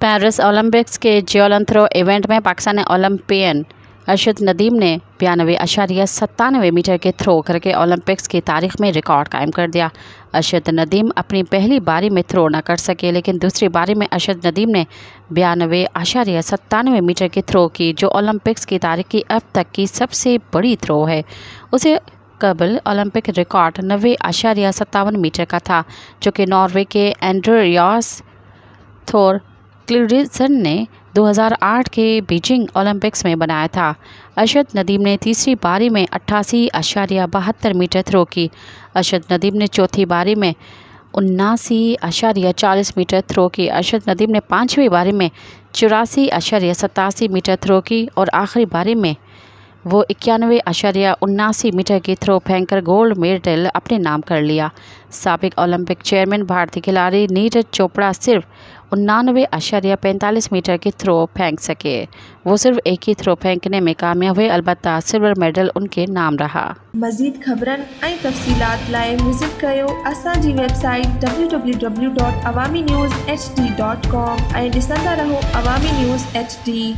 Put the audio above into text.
Paris Olympics के javelin throw event में Pakistani Olympian Arshad Nadeem ने 92.97 मीटर के थ्रो करके ओलंपिक्स की तारीख में रिकॉर्ड कायम कर दिया। अरशद नदीम अपनी पहली बारी में थ्रो न कर सके, लेकिन दूसरी बारी में अरशद नदीम ने 92.97 मीटर की थ्रो की, जो ओलंपिक्स की तारीख की अब तक की सबसे बड़ी थ्रो है। उसे कबल ओलंपिक रिकॉर्ड 90.57 मीटर का था, जो कि नॉर्वे के एंड्रियास थोर क्लिडसन ने 2008 के बीजिंग ओलंपिक्स में बनाया था। अरशद नदीम ने तीसरी बारी में 88.72 मीटर थ्रो की। अरशद नदीम ने चौथी बारी में 79.40 मीटर थ्रो की। अरशद नदीम ने पांचवी बारी में 84.87 मीटर थ्रो की और आखिरी बारी में वो 91.79 मीटर की थ्रो फेंककर गोल्ड मेडल अपने नाम कर लिया। साबिक ओलंपिक चेयरमैन भारतीय खिलाड़ी नीरज चोपड़ा सिर्फ 89.45 मीटर की थ्रो फेंक सके। वो सिर्फ एक ही थ्रो फेंकने में कामयाब हुए, अलबत्ता सिल्वर मेडल उनके नाम रहा। मज़ीद ख़बरनि ऐं तफ़सीलात लाइ विज़िट कयो असांजी वेबसाइट www.awamiNewsHD.com ऐं ॾिसंदा रहो अवामी न्यूज़ HD।